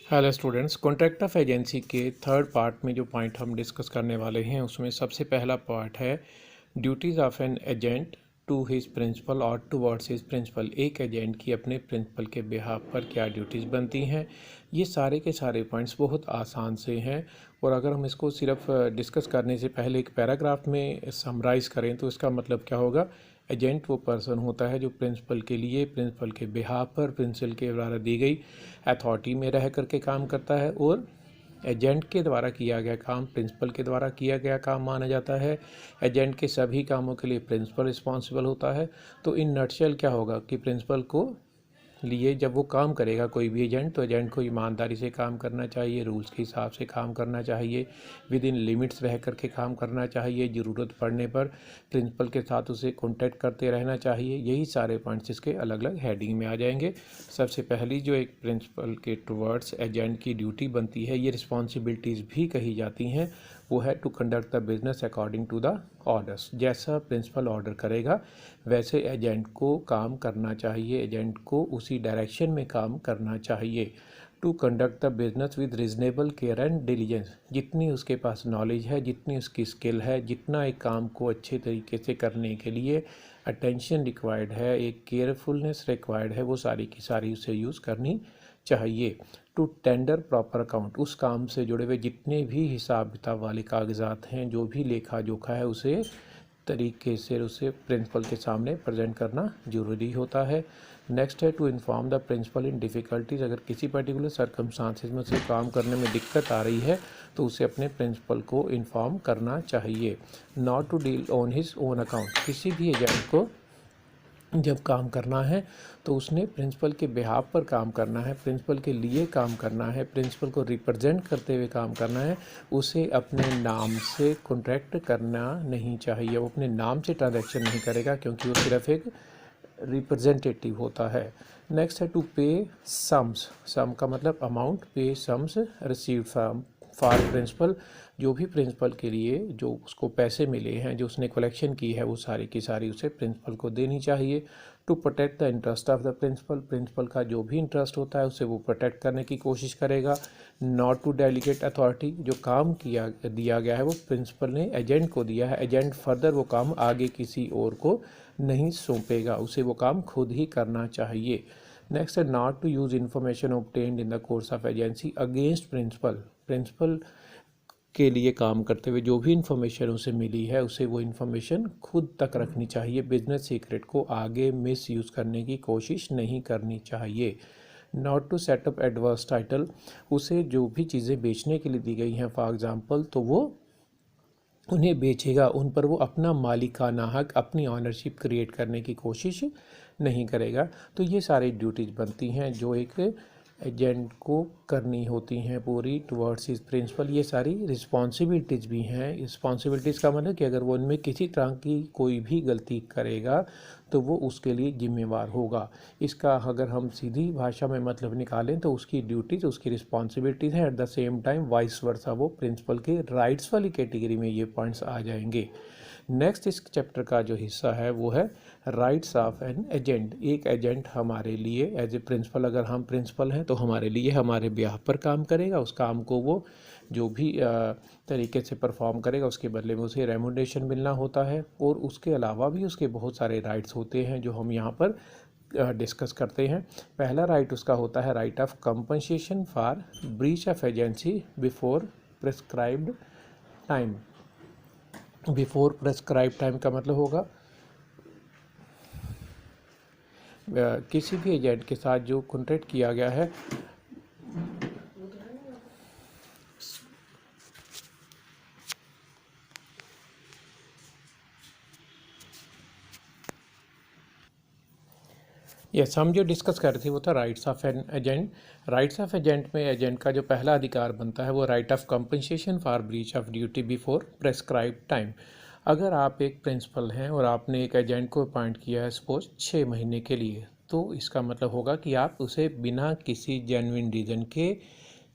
Hello students, contract of agency के third part में जो पॉइंट हम डिस्कस करने वाले हैं उसमें सबसे पहला पार्ट है duties of an agent to his principal और टुवर्ड्स हिज प्रिंसिपल। एक एजेंट की अपने प्रिंसिपल के बिहाफ पर क्या ड्यूटीज़ बनती हैं। ये सारे के सारे पॉइंट्स बहुत आसान से हैं और अगर हम इसको सिर्फ डिस्कस करने से पहले एक पैराग्राफ में समराइज़ करें तो इसका मतलब क्या होगा। एजेंट वो पर्सन होता है जो प्रिंसिपल के लिए, प्रिंसिपल के बिहाफ पर, प्रिंसिपल के द्वारा दी गई अथॉरिटी में रह करके काम करता है और एजेंट के द्वारा किया गया काम प्रिंसिपल के द्वारा किया गया काम माना जाता है। एजेंट के सभी कामों के लिए प्रिंसिपल रिस्पॉन्सिबल होता है। तो इन नटशेल क्या होगा कि प्रिंसिपल को लिए जब वो काम करेगा कोई भी एजेंट, तो एजेंट को ईमानदारी से काम करना चाहिए, रूल्स के हिसाब से काम करना चाहिए, विद इन लिमिट्स रह करके काम करना चाहिए, ज़रूरत पड़ने पर प्रिंसिपल के साथ उसे कॉन्टैक्ट करते रहना चाहिए। यही सारे पॉइंट्स इसके अलग अलग हेडिंग में आ जाएंगे। सबसे पहली जो एक प्रिंसिपल के टुवर्ड्स एजेंट की ड्यूटी बनती है, ये रिस्पॉन्सिबिलिटीज़ भी कही जाती हैं, वो है to conduct the business according to the orders. जैसा प्रिंसिपल ऑर्डर करेगा वैसे एजेंट को काम करना चाहिए, एजेंट को उसी डायरेक्शन में काम करना चाहिए। To conduct the business with reasonable care and diligence. जितनी उसके पास नॉलेज है, जितनी उसकी स्किल है, जितना एक काम को अच्छे तरीके से करने के लिए अटेंशन रिक्वायर्ड है, एक केयरफुलनेस रिक्वायर्ड है, वो सारी की सारी उसे यूज़ करनी चाहिए। To tender proper account. उस काम से जुड़े हुए जितने भी हिसाब किताब वाले कागजात हैं, जो भी लेखा जोखा है, उसे तरीके से उसे प्रिंसिपल के सामने प्रेजेंट करना जरूरी होता है। नेक्स्ट है to inform the principal in difficulties. अगर किसी पर्टिकुलर सर्कमस्टांसेस में उसे काम करने में दिक्कत आ रही है तो उसे अपने प्रिंसिपल को इन्फॉर्म करना चाहिए। Not to deal on his own account. किसी भी एजेंट को जब काम करना है तो उसने प्रिंसिपल के बिहाफ पर काम करना है, प्रिंसिपल के लिए काम करना है, प्रिंसिपल को रिप्रेजेंट करते हुए काम करना है। उसे अपने नाम से कॉन्ट्रैक्ट करना नहीं चाहिए, वो अपने नाम से ट्रांजैक्शन नहीं करेगा क्योंकि वो सिर्फ एक रिप्रेजेंटेटिव होता है। नेक्स्ट है टू पे सम्स। सम का मतलब अमाउंट, पे सम्स रिसीव्ड फॉर प्रिंसिपल। जो भी प्रिंसिपल के लिए जो उसको पैसे मिले हैं, जो उसने कलेक्शन की है, वो सारी की सारी उसे प्रिंसिपल को देनी चाहिए। To protect the interest of the principal. Principal का जो भी इंटरेस्ट होता है उसे वो प्रोटेक्ट करने की कोशिश करेगा। Not to delegate authority. जो काम दिया गया है वो प्रिंसिपल ने एजेंट को दिया है, एजेंट फर्दर वो काम आगे किसी और को नहीं सौंपेगा, उसे वो काम खुद ही करना चाहिए। नेक्स्ट है not to use information obtained in the course of agency against principal. Principal के लिए काम करते हुए जो भी इंफॉर्मेशन उसे मिली है उसे वो इंफॉर्मेशन खुद तक रखनी चाहिए। बिजनेस सीक्रेट को आगे मिस यूज़ करने की कोशिश नहीं करनी चाहिए। Not to set up adverse title. उसे जो भी चीज़ें बेचने के लिए दी गई हैं फॉर एग्जांपल, तो वो उन्हें बेचेगा, उन पर वो अपना मालिकाना हक, अपनी ऑनरशिप क्रिएट करने की कोशिश नहीं करेगा। तो ये सारी ड्यूटीज़ बनती हैं जो एक एजेंट को करनी होती हैं पूरी टुवर्ड्स हिज प्रिंसिपल। ये सारी रिस्पॉन्सिबिलिटीज़ भी हैं। रिस्पॉन्सिबिलिटीज़ का मतलब कि अगर वो उनमें किसी तरह की कोई भी गलती करेगा तो वो उसके लिए जिम्मेवार होगा। इसका अगर हम सीधी भाषा में मतलब निकालें तो उसकी ड्यूटीज़, उसकी रिस्पॉन्सिबिलिटीज़ हैं, at the same time vice versa वो प्रिंसिपल के राइट्स वाली कैटेगरी में ये पॉइंट्स आ जाएंगे। नेक्स्ट इस चैप्टर का जो हिस्सा है वो है राइट्स ऑफ एन एजेंट। एक एजेंट हमारे लिए एज ए प्रिंसिपल, अगर हम प्रिंसिपल हैं तो हमारे लिए हमारे ब्याह पर काम करेगा, उस काम को वो जो भी तरीके से परफॉर्म करेगा उसके बदले में उसे रेमुनरेशन मिलना होता है। और उसके अलावा भी उसके बहुत सारे राइट्स होते हैं जो हम यहाँ पर डिस्कस करते हैं। पहला राइट उसका होता है right of compensation for breach of agency before prescribed time. Before prescribe time का मतलब होगा किसी भी एजेंट के साथ जो कॉन्ट्रैक्ट किया गया है यस, हम जो डिस्कस कर रहे थे वो था rights of an agent. Rights of agent में एजेंट का जो पहला अधिकार बनता है वो right of compensation for breach of duty before prescribe time. अगर आप एक प्रिंसिपल हैं और आपने एक एजेंट को अपॉइंट किया है सपोज 6 महीने के लिए, तो इसका मतलब होगा कि आप उसे बिना किसी जेन्युइन रीज़न के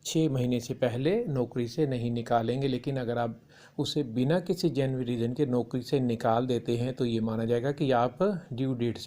6 महीने से पहले नौकरी से नहीं निकालेंगे। लेकिन अगर आप उसे बिना किसी जेन्युइन रीज़न के नौकरी से निकाल देते हैं तो ये माना जाएगा कि आप ड्यू डेट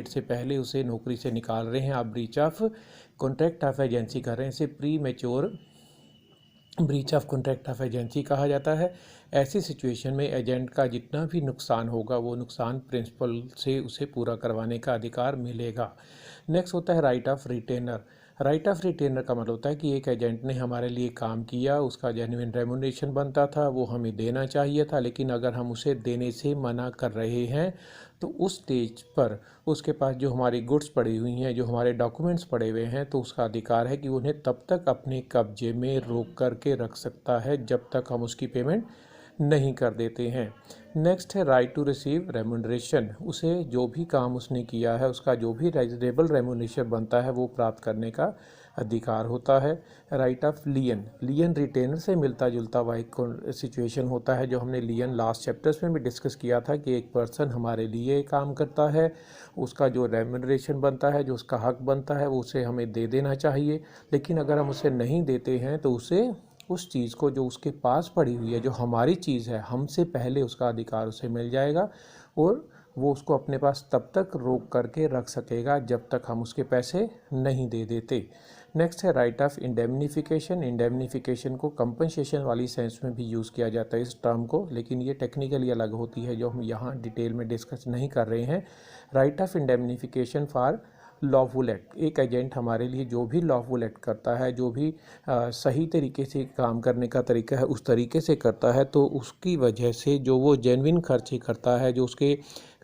से पहले उसे नौकरी से निकाल रहे हैं, आप breach of contract of agency कर रहे हैं। इसे pre mature breach of contract of agency कहा जाता है। ऐसी सिचुएशन में एजेंट का जितना भी नुकसान होगा वो नुकसान प्रिंसिपल से उसे पूरा करवाने का अधिकार मिलेगा। नेक्स्ट होता है right of retainer. Right of retainer का मतलब होता है कि एक एजेंट ने हमारे लिए काम किया, उसका जेन्युइन रेम्युनरेशन बनता था, वो हमें देना चाहिए था, लेकिन अगर हम उसे देने से मना कर रहे हैं तो उस स्टेज पर उसके पास जो हमारी गुड्स पड़ी हुई हैं, जो हमारे डॉक्यूमेंट्स पड़े हुए हैं, तो उसका अधिकार है कि उन्हें तब तक अपने कब्जे में रोक करके रख सकता है जब तक हम उसकी पेमेंट नहीं कर देते हैं। नेक्स्ट है राइट टू रिसीव रेम्युनरेशन। उसे जो भी काम उसने किया है उसका जो भी रिजनेबल रेम्युनरेशन बनता है वो प्राप्त करने का अधिकार होता है। Right of lien. Lien retainer से मिलता जुलता हुआ एक सिचुएशन होता है जो हमने लियन लास्ट चैप्टर्स में भी डिस्कस किया था कि एक पर्सन हमारे लिए काम करता है, उसका जो रेम्युनरेशन बनता है, जो उसका हक बनता है वो उसे हमें दे देना चाहिए। लेकिन अगर हम उसे नहीं देते हैं तो उसे उस चीज़ को जो उसके पास पड़ी हुई है, जो हमारी चीज़ है, हमसे पहले उसका अधिकार उसे मिल जाएगा और वो उसको अपने पास तब तक रोक करके रख सकेगा जब तक हम उसके पैसे नहीं दे देते। नेक्स्ट है राइट ऑफ इंडेमनिफिकेशन। इंडेमनिफिकेशन को कंपनसेशन वाली सेंस में भी यूज़ किया जाता है इस टर्म को, लेकिन ये टेक्निकली अलग होती है जो हम यहाँ डिटेल में डिस्कस नहीं कर रहे हैं। Right of indemnification for lawful act. एक एजेंट हमारे लिए जो भी लॉफुल एक्ट करता है, जो भी सही तरीके से काम करने का तरीका है उस तरीके से करता है, तो उसकी वजह से जो वो जेन्युइन खर्चे करता है, जो उसके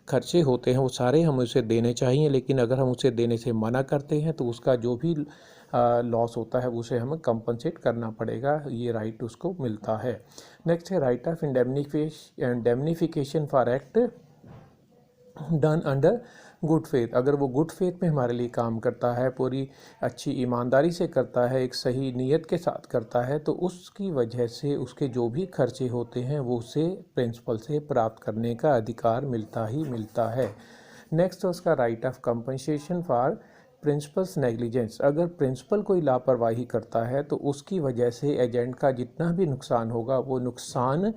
खर्चे होते हैं वो सारे हम उसे देने चाहिए। लेकिन अगर हम उसे देने से मना करते हैं तो उसका जो भी लॉस होता है उसे हमें कंपनसेट करना पड़ेगा, ये राइट उसको मिलता है। नेक्स्ट है right of indemnification for act done under good faith. अगर वो गुड फेथ में हमारे लिए काम करता है, पूरी अच्छी ईमानदारी से करता है, एक सही नीयत के साथ करता है, तो उसकी वजह से उसके जो भी खर्चे होते हैं वो उसे प्रिंसिपल से प्राप्त करने का अधिकार मिलता ही मिलता है। नेक्स्ट है उसका right of compensation for principles negligence. अगर प्रिंसिपल कोई लापरवाही करता है तो उसकी वजह से एजेंट का जितना भी नुकसान होगा वो नुकसान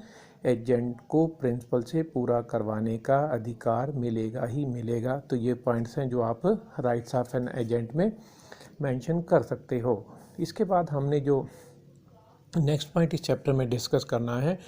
एजेंट को प्रिंसिपल से पूरा करवाने का अधिकार मिलेगा ही मिलेगा। तो ये पॉइंट्स हैं जो आप राइट्स ऑफ एन एजेंट में मेंशन कर सकते हो। इसके बाद हमने जो नेक्स्ट पॉइंट इस चैप्टर में डिस्कस करना है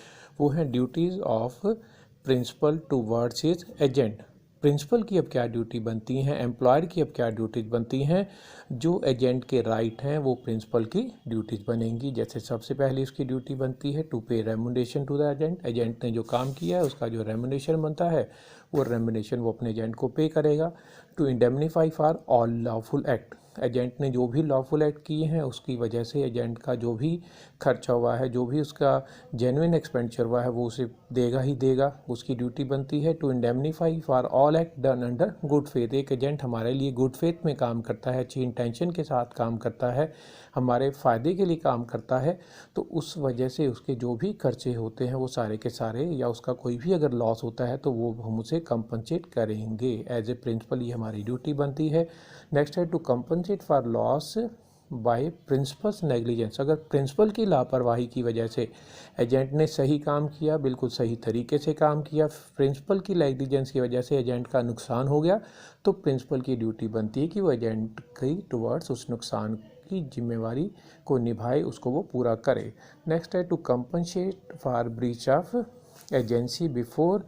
वो है duties of principal towards his agent. Principal की अब क्या ड्यूटी बनती हैं, एम्प्लॉयर की अब क्या ड्यूटीज़ बनती हैं, जो एजेंट के राइट हैं वो प्रिंसिपल की ड्यूटीज़ बनेंगी। जैसे सबसे पहले उसकी ड्यूटी बनती है to pay remuneration to the agent. Agent ने जो काम किया है उसका जो रेम्युनरेशन बनता है वो रेम्युनरेशन वो अपने एजेंट को पे करेगा। To indemnify for all lawful act. Agent ने जो भी लॉफुल एक्ट किए हैं उसकी वजह से एजेंट का जो भी खर्चा हुआ है, जो भी उसका जेन्युइन एक्सपेंडिचर हुआ है वो उसे देगा ही देगा, उसकी ड्यूटी बनती है। To indemnify for all act done under good faith. एक एजेंट हमारे लिए गुड फेथ में काम करता है, अच्छी इंटेंशन के साथ काम करता है, हमारे फ़ायदे के लिए काम करता है, तो उस वजह से उसके जो भी खर्चे होते हैं वो सारे के सारे, या उसका कोई भी अगर लॉस होता है तो वो हम उसे कंपनसेट करेंगे। एज ए प्रिंसिपल ये हमारी ड्यूटी बनती है। नेक्स्ट है to compensate for loss by principal's negligence. अगर प्रिंसिपल की लापरवाही की वजह से एजेंट ने सही काम किया, बिल्कुल सही तरीके से काम किया, प्रिंसिपल की नेग्लिजेंस की वजह से एजेंट का नुकसान हो गया, तो प्रिंसिपल की ड्यूटी बनती है कि वो एजेंट की टुवर्ड्स उस नुकसान की जिम्मेवारी को निभाए, उसको वो पूरा करे। नेक्स्ट है to compensate for breach of agency before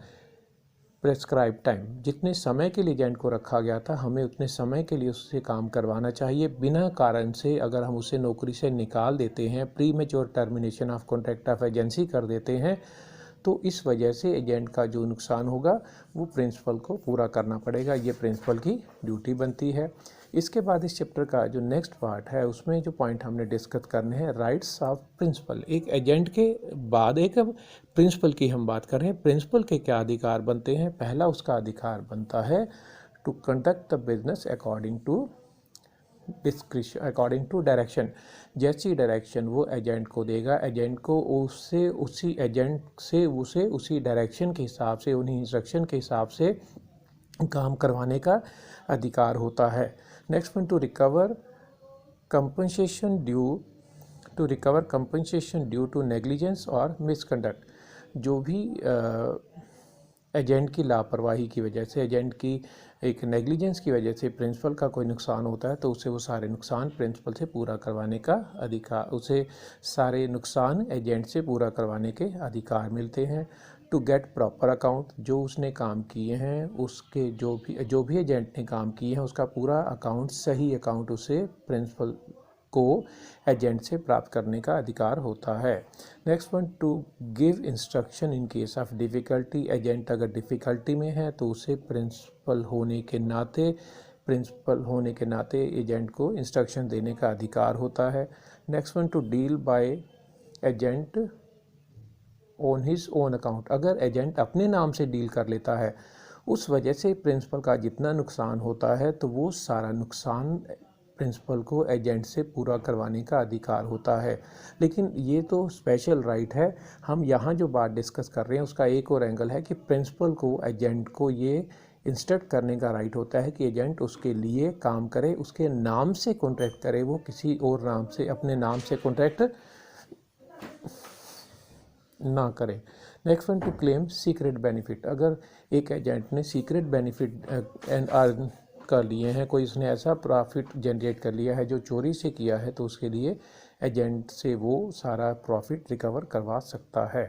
prescribe time. जितने समय के लिए एजेंट को रखा गया था हमें उतने समय के लिए उससे काम करवाना चाहिए। बिना कारण से अगर हम उसे नौकरी से निकाल देते हैं, pre mature termination of contract of agency कर देते हैं, तो इस वजह से एजेंट का जो नुकसान होगा वो प्रिंसिपल को पूरा करना पड़ेगा, ये प्रिंसिपल की ड्यूटी बनती है। इसके बाद इस चैप्टर का जो नेक्स्ट पार्ट है उसमें जो पॉइंट हमने डिस्कस करने हैं राइट्स ऑफ प्रिंसिपल। एक एजेंट के बाद एक प्रिंसिपल की हम बात कर रहे हैं। प्रिंसिपल के क्या अधिकार बनते हैं? पहला उसका अधिकार बनता है to conduct the business according to description, according to direction. जैसी डायरेक्शन वो एजेंट को देगा, एजेंट को उससे उसी एजेंट से उसे उसी डायरेक्शन के हिसाब से, उन्हीं इंस्ट्रक्शन के हिसाब से काम करवाने का अधिकार होता है। Next point to recover compensation due to recover compensation due to negligence और मिसकंडक्ट। जो भी एजेंट की लापरवाही की वजह से, एजेंट की एक नेग्लिजेंस की वजह से प्रिंसिपल का कोई नुकसान होता है तो उसे वो सारे नुकसान प्रिंसिपल से पूरा करवाने का अधिकार, उसे सारे नुकसान एजेंट से पूरा करवाने के अधिकार मिलते हैं। टू गेट प्रॉपर अकाउंट, जो उसने काम किए हैं उसके जो भी एजेंट ने काम किए हैं उसका पूरा अकाउंट, सही अकाउंट उसे प्रिंसिपल को एजेंट से प्राप्त करने का अधिकार होता है। Next one, to give instruction in case of difficulty. Agent अगर डिफ़िकल्टी में है तो उसे प्रिंसिपल होने के नाते एजेंट को इंस्ट्रक्शन देने का अधिकार होता है। Next one, to deal by agent on his own account. अगर एजेंट अपने नाम से डील कर लेता है, उस वजह से प्रिंसिपल का जितना नुकसान होता है तो वो सारा नुकसान प्रिंसिपल को एजेंट से पूरा करवाने का अधिकार होता है। लेकिन ये तो स्पेशल राइट है, हम यहाँ जो बात डिस्कस कर रहे हैं उसका एक और एंगल है कि प्रिंसिपल को एजेंट को ये इंस्ट्रक्ट करने का राइट होता है कि एजेंट उसके लिए काम करे, उसके नाम से कॉन्ट्रैक्ट करे, वो किसी और नाम से, अपने नाम से कॉन्ट्रैक्ट ना करें। Next one, to claim secret benefit. अगर एक एजेंट ने सीक्रेट बेनिफिट एंड अर्न कर लिए हैं, कोई उसने ऐसा प्रॉफिट जनरेट कर लिया है जो चोरी से किया है, तो उसके लिए एजेंट से वो सारा प्रॉफिट रिकवर करवा सकता है।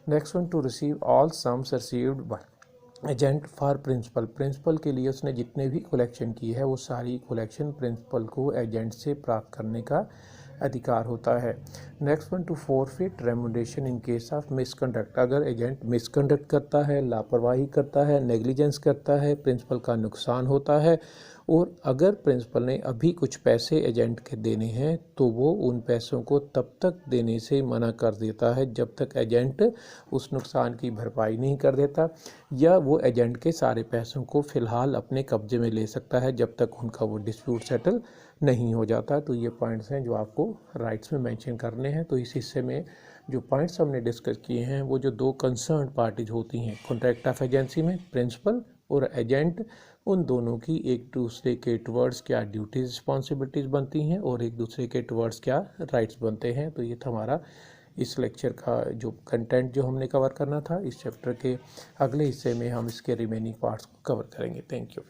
Next one, to receive all sums received by agent for principal. Principal के लिए उसने जितने भी कलेक्शन की है वो सारी कलेक्शन प्रिंसिपल को एजेंट से प्राप्त करने का अधिकार होता है। Next one, to forfeit remuneration in case of misconduct. अगर एजेंट मिसकंडक्ट करता है, लापरवाही करता है, नेग्लिजेंस करता है, प्रिंसिपल का नुकसान होता है, और अगर प्रिंसिपल ने अभी कुछ पैसे एजेंट के देने हैं तो वो उन पैसों को तब तक देने से मना कर देता है जब तक एजेंट उस नुकसान की भरपाई नहीं कर देता, या वो एजेंट के सारे पैसों को फ़िलहाल अपने कब्जे में ले सकता है जब तक उनका वो डिस्प्यूट सेटल नहीं हो जाता। तो ये पॉइंट्स हैं जो आपको राइट्स में मेंशन करने हैं। तो इस हिस्से में जो पॉइंट्स हमने डिस्कस किए हैं वो जो दो कंसर्न पार्टीज होती हैं कॉन्ट्रैक्ट ऑफ एजेंसी में, प्रिंसिपल और एजेंट, उन दोनों की एक दूसरे के टुवर्ड्स क्या ड्यूटीज़ रिस्पॉन्सिबिलिटीज़ बनती हैं और एक दूसरे के टुवर्ड्स क्या राइट्स बनते हैं। तो ये था हमारा इस लेक्चर का जो कंटेंट जो हमने कवर करना था। इस चैप्टर के अगले हिस्से में हम इसके रिमेनिंग पार्ट्स को कवर करेंगे। Thank you.